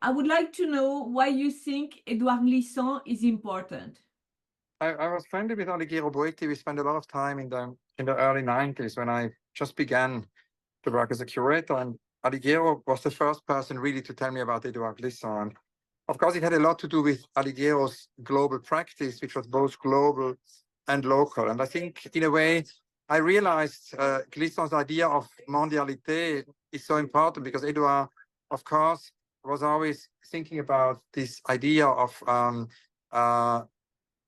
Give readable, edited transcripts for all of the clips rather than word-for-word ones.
I would like to know why you think Edouard Glissant is important. I was friendly with Alighiero Boetti. We spent a lot of time in the early 90s when I just began to work as a curator. And Alighiero was the first person really to tell me about Edouard Glissant. Of course, it had a lot to do with Alighiero's global practice, which was both global and local. And I think, in a way, I realized Glissant's idea of mondialité is so important because Edouard, of course, was always thinking about this idea of,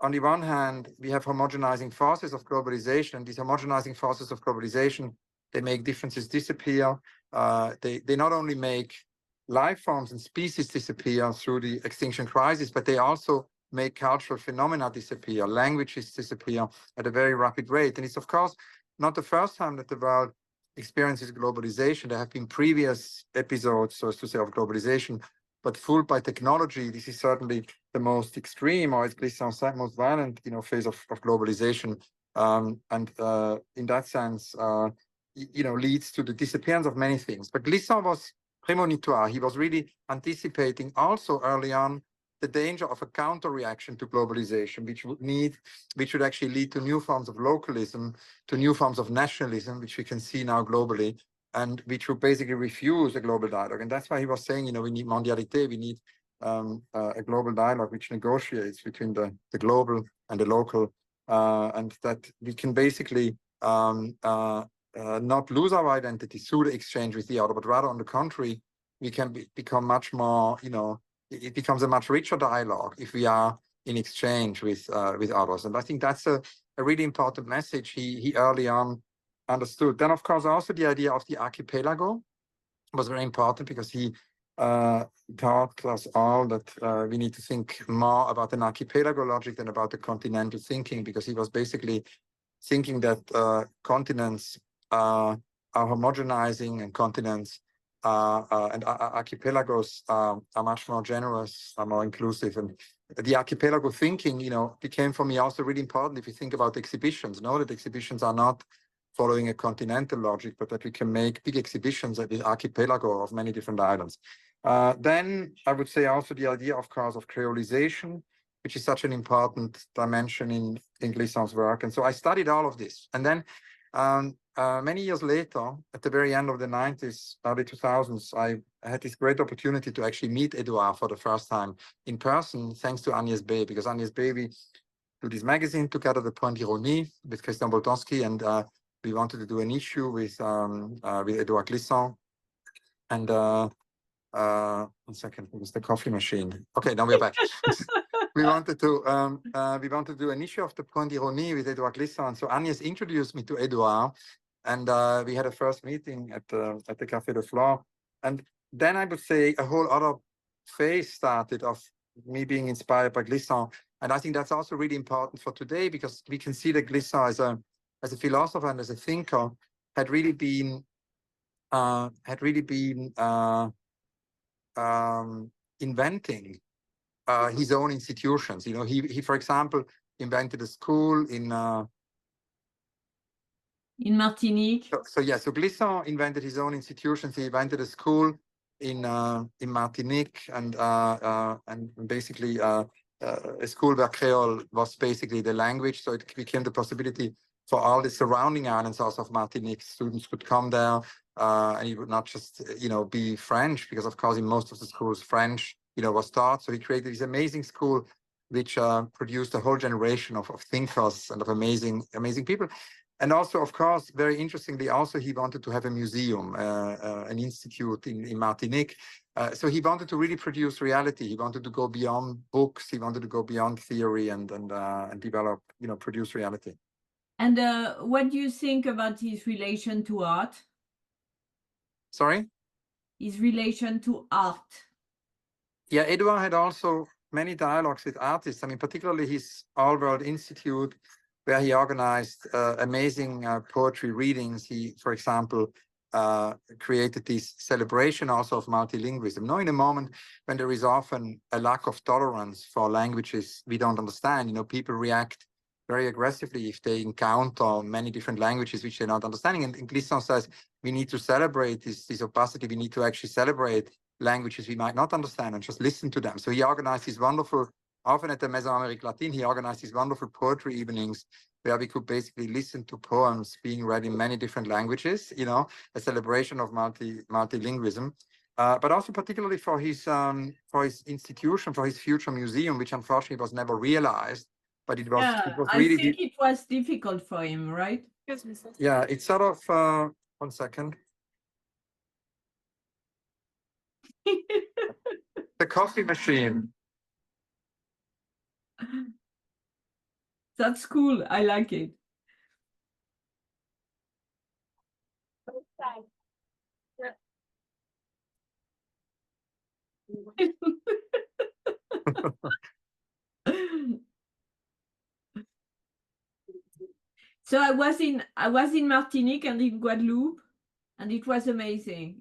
on the one hand, we have homogenizing forces of globalization, and these homogenizing forces of globalization, they make differences disappear. They not only make life forms and species disappear through the extinction crisis, but they also make cultural phenomena disappear, languages disappear at a very rapid rate. And it's, of course, not the first time that the world experiences globalization. There have been previous episodes, so as to say, of globalization, but fooled by technology. This is certainly the most extreme, or as Glissant said, most violent, phase of globalization. And in that sense, leads to the disappearance of many things. But Glissant was premonitoire. He was really anticipating also early on the danger of a counter-reaction to globalization, which would actually lead to new forms of localism, to new forms of nationalism, which we can see now globally, and which would basically refuse a global dialogue. And that's why he was saying, we need mondialité, we need a global dialogue which negotiates between the global and the local, and that we can basically not lose our identity through the exchange with the other, but rather on the contrary, we can become much more, it becomes a much richer dialogue if we are in exchange with others. And I think that's a really important message he early on understood. Then, of course, also the idea of the archipelago was very important because he taught us all that we need to think more about an archipelago logic than about the continental thinking, because he was basically thinking that continents are homogenizing, and continents and archipelagos are much more generous, are more inclusive. And the archipelago thinking, became for me also really important if you think about exhibitions. Know that exhibitions are not following a continental logic, but that we can make big exhibitions at the archipelago of many different islands. Then I would say also the idea, of course, of creolization, which is such an important dimension in Glissant's work. And so I studied all of this. And then many years later, at the very end of the 90s, early 2000s, I had this great opportunity to actually meet Edouard for the first time in person, thanks to Agnès B, because Agnès B, we do this magazine together, The Point d'Ironie, with Christian Boltanski, and we wanted to do an issue with Edouard Glissant. And 1 second, it was the coffee machine. Okay, now we're back. we wanted to do an issue of The Point d'Ironie with Edouard Glissant. So Agnès introduced me to Edouard, and we had a first meeting at the Café de Flore. And then I would say a whole other phase started of me being inspired by Glissant. And I think that's also really important for today, because we can see that Glissant as a philosopher and as a thinker had really been inventing his own institutions. He, for example, invented a school in Martinique. So Glissant invented his own institutions. He invented a school in Martinique, and basically a school where Creole was basically the language. So it became the possibility for all the surrounding islands also of Martinique. Students could come there, and it would not just be French, because of course in most of the schools French was taught. So he created this amazing school which produced a whole generation of thinkers and of amazing people. And also, of course, very interestingly, also he wanted to have a museum, an institute in Martinique. So he wanted to really produce reality. He wanted to go beyond books. He wanted to go beyond theory and develop, produce reality. And what do you think about his relation to art? Sorry? His relation to art. Yeah, Edouard had also many dialogues with artists. I mean, particularly his All World Institute, where he organized amazing poetry readings. He, for example, created this celebration also of multilingualism. Now, in a moment when there is often a lack of tolerance for languages we don't understand, people react very aggressively if they encounter many different languages which they're not understanding. And Glissant says we need to celebrate this opacity. We need to actually celebrate languages we might not understand and just listen to them. So he organized these wonderful, often at the Maison Amérique Latine, he organized these wonderful poetry evenings where we could basically listen to poems being read in many different languages, you know, a celebration of multilingualism. But also particularly for his institution, for his future museum, which unfortunately was never realized. But it was I really think it was difficult for him, right? yeah, it's sort of 1 second. The coffee machine. That's cool. I like it. So I was in Martinique and in Guadeloupe, and it was amazing.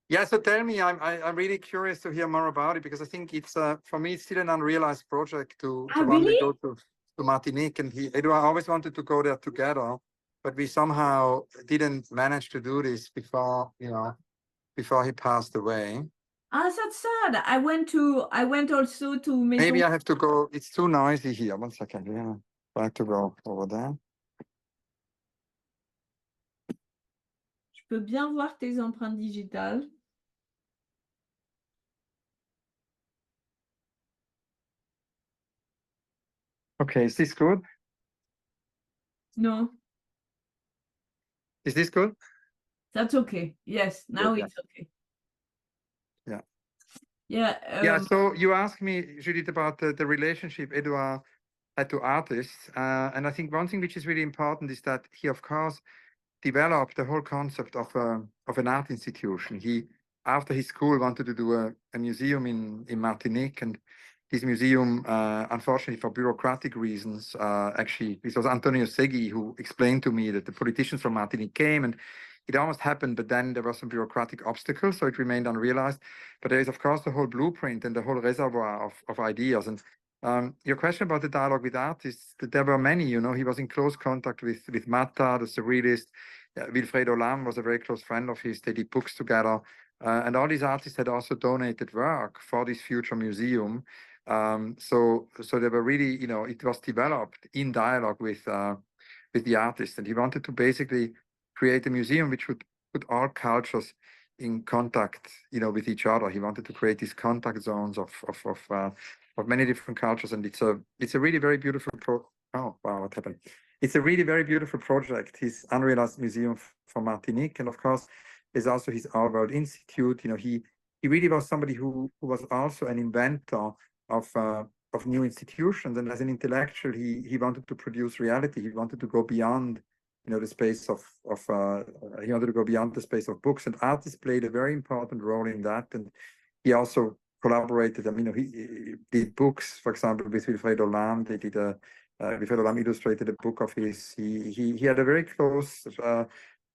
Yeah, so tell me, I'm really curious to hear more about it, because I think it's for me it's still an unrealized project to one day Really? go to Martinique, and Edouard always wanted to go there together, but we somehow didn't manage to do this before, you know, before he passed away. Ah, that's sad. I went also to Maison. Maybe I have to go. It's too noisy here. 1 second. Yeah, I have to go over there. Je peux bien voir tes empreintes digitales. Okay, is this good? No, Is this good? that's okay. Yes, now Good, yeah. it's okay. Yeah. Yeah. Yeah. So you asked me, Judith, about the relationship Edouard had to artists, and I think one thing which is really important is that he, of course, developed the whole concept of an art institution. He, after his school, wanted to do a museum in Martinique, and his museum, unfortunately for bureaucratic reasons, actually, it was Antonio Segui who explained to me that the politicians from Martinique came, and it almost happened, but then there were some bureaucratic obstacles, so it remained unrealized. But there is, of course, the whole blueprint and the whole reservoir of ideas. And your question about the dialogue with artists, there were many, you know, he was in close contact with Matta, the surrealist. Wilfredo Lam was a very close friend of his. They did books together. And all these artists had also donated work for this future museum. So they were really, you know, it was developed in dialogue with the artists. And he wanted to basically create a museum which would put all cultures in contact, you know, with each other. He wanted to create these contact zones of many different cultures, and it's a really very beautiful oh wow, what happened? It's a really very beautiful project. His unrealized museum for Martinique, and of course, there's also his Our World Institute. You know, he really was somebody who was also an inventor of new institutions, and as an intellectual, he wanted to produce reality. He wanted to go beyond, you know, the space of he wanted to go beyond the space of books, and artists played a very important role in that. And he also collaborated. I mean, he did books, for example, with Wilfredo Lam. They did Wilfredo Lam illustrated a book of his. He had a very close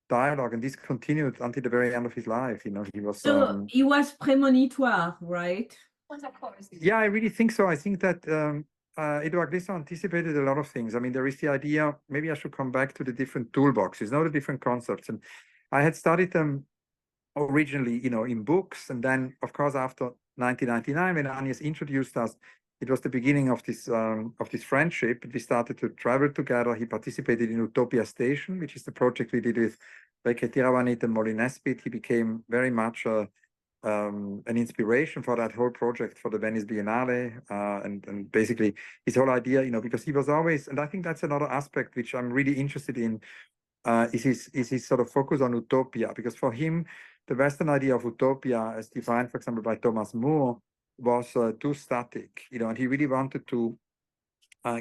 dialogue, and this continued until the very end of his life. You know, he was. So he was premonitoire, right? Yeah, I really think so. I think that Edouard Glissant anticipated a lot of things. I mean, there is the idea, maybe I should come back to the different toolboxes, not the different concepts. And I had studied them originally, you know, in books. And then, of course, after 1999, when Agnes introduced us, it was the beginning of this friendship. We started to travel together. He participated in Utopia Station, which is the project we did with Beke Tirawanit and Molly Nesbitt. He became very much an inspiration for that whole project for the Venice Biennale, and basically his whole idea, you know, because he was always, and I think that's another aspect which I'm really interested in, is his sort of focus on utopia, because for him, the Western idea of utopia, as defined, for example, by Thomas More, was too static, you know, and he really wanted to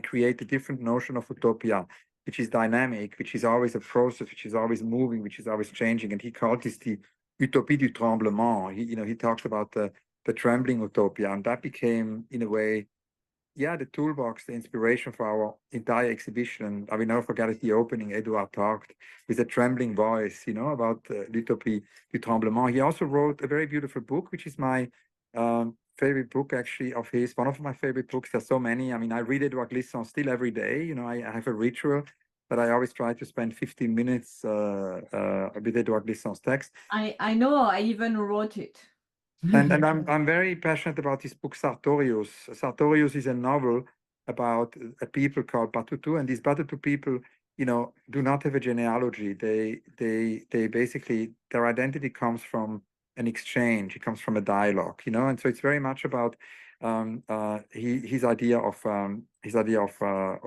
create a different notion of utopia, which is dynamic, which is always a process, which is always moving, which is always changing. And he called this the utopie du tremblement. He talked about the trembling utopia, and that became, in a way, yeah, the toolbox, the inspiration for our entire exhibition. And I will never forget at the opening, Edouard talked with a trembling voice, you know, about l'utopie du tremblement. He also wrote a very beautiful book, which is my favorite book, actually, of his. One of my favorite books. There's so many. I mean, I read Edouard Glissant still every day. You know, I have a ritual. that I always try to spend 15 minutes with Edouard Glissant's text. I know, I even wrote it. And I'm very passionate about this book, Sartorius. Sartorius is a novel about a people called Batutu, and these Batutu people, you know, do not have a genealogy. They basically, their identity comes from an exchange. It comes from a dialogue, you know, and so it's very much about his idea of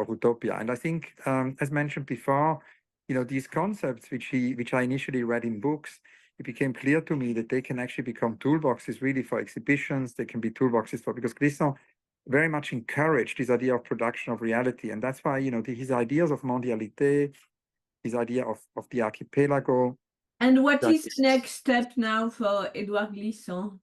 utopia. And I think, as mentioned before, you know, these concepts which I initially read in books, it became clear to me that they can actually become toolboxes really for exhibitions. They can be toolboxes for, because Glissant very much encouraged this idea of production of reality. And that's why, you know, his ideas of mondialité, his idea of the archipelago. And what is the next step now for Edouard Glissant?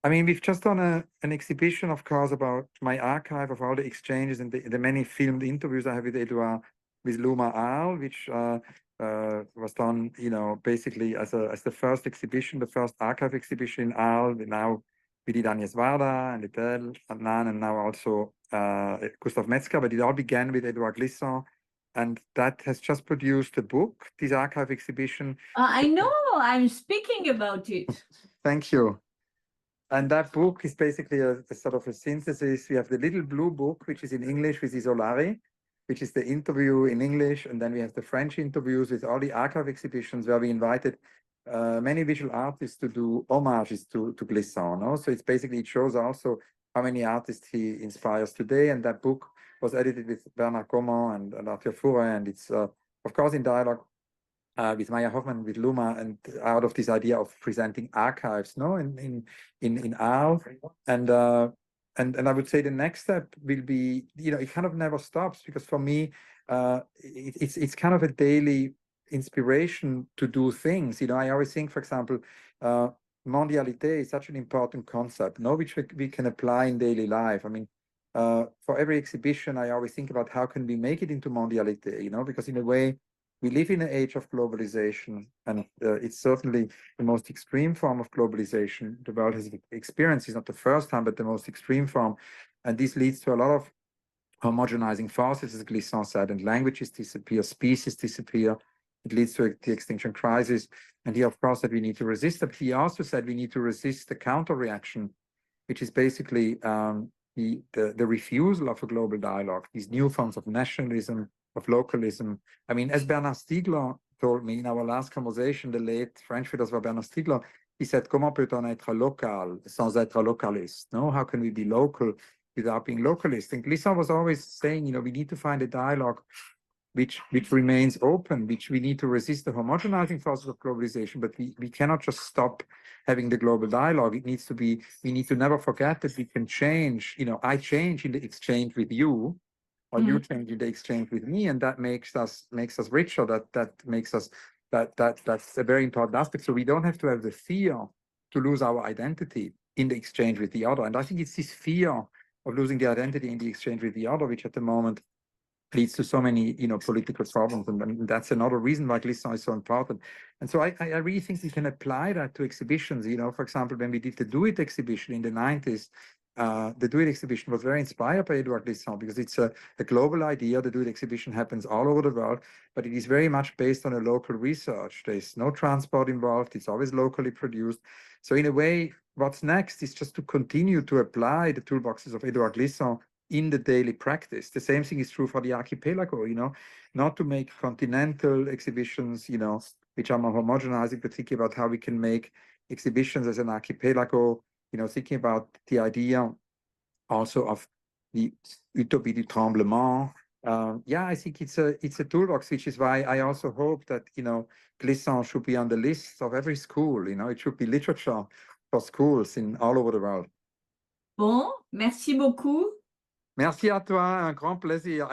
I mean, we've just done an exhibition, of course, about my archive of all the exchanges and the many filmed interviews I have with Edouard, with Luma Arles, which was done, you know, basically as the first exhibition, the first archive exhibition in Arles. Now we did Agnès Varda and Liddell, Adnan, and now also Gustav Metzger, but it all began with Edouard Glissant. And that has just produced a book, this archive exhibition. I know, I'm speaking about it. Thank you. And that book is basically a sort of a synthesis. We have the little blue book, which is in English with Isolari, which is the interview in English. And then we have the French interviews with all the archive exhibitions where we invited many visual artists to do homages to Glissant. No? So it's basically, it shows also how many artists he inspires today. And that book was edited with Bernard Comment and Arthur Fouret. And it's, of course, in dialogue with Maya Hoffman, with Luma, and out of this idea of presenting archives, no, in Arles, and I would say the next step will be, you know, it kind of never stops, because for me, it's kind of a daily inspiration to do things. You know, I always think, for example, mondialité is such an important concept, no, which we can apply in daily life. I mean, for every exhibition, I always think about how can we make it into mondialité, you know, because in a way, we live in an age of globalization, and it's certainly the most extreme form of globalization the world has experienced. It's not the first time, but the most extreme form. And this leads to a lot of homogenizing forces, as Glissant said, and languages disappear, species disappear. It leads to the extinction crisis. And he, of course, said we need to resist it. He also said we need to resist the counter-reaction, which is basically the refusal of a global dialogue, these new forms of nationalism, of localism. I mean, as Bernard Stiegler told me in our last conversation, the late French philosopher Bernard Stiegler, he said, comment peut-on être local sans être localiste? No, how can we be local without being localist? And Glissant was always saying, you know, we need to find a dialogue which remains open, which we need to resist the homogenizing forces of globalization, but we cannot just stop having the global dialogue. It needs to be, we need to never forget that we can change, you know, I change in the exchange with you, or you change in the exchange with me, and that makes us richer. That makes us that's a very important aspect. So we don't have to have the fear to lose our identity in the exchange with the other. And I think it's this fear of losing the identity in the exchange with the other, which at the moment leads to so many, you know, political problems. And that's another reason why Glissant is so important. And so I really think we can apply that to exhibitions. You know, for example, when we did the Do It exhibition in the 90s, the Do It exhibition was very inspired by Edouard Glissant, because it's a global idea. The Do It exhibition happens all over the world, but it is very much based on a local research. There's no transport involved. It's always locally produced. So in a way, what's next is just to continue to apply the toolboxes of Edouard Glissant in the daily practice. The same thing is true for the archipelago, you know, not to make continental exhibitions, you know, which are more homogenizing, but thinking about how we can make exhibitions as an archipelago, you know, thinking about the idea also of the utopie du tremblement. Yeah, I think it's a toolbox, which is why I also hope that, you know, Glissant should be on the list of every school. You know, it should be literature for schools in all over the world. Bon, merci beaucoup. Merci à toi, un grand plaisir.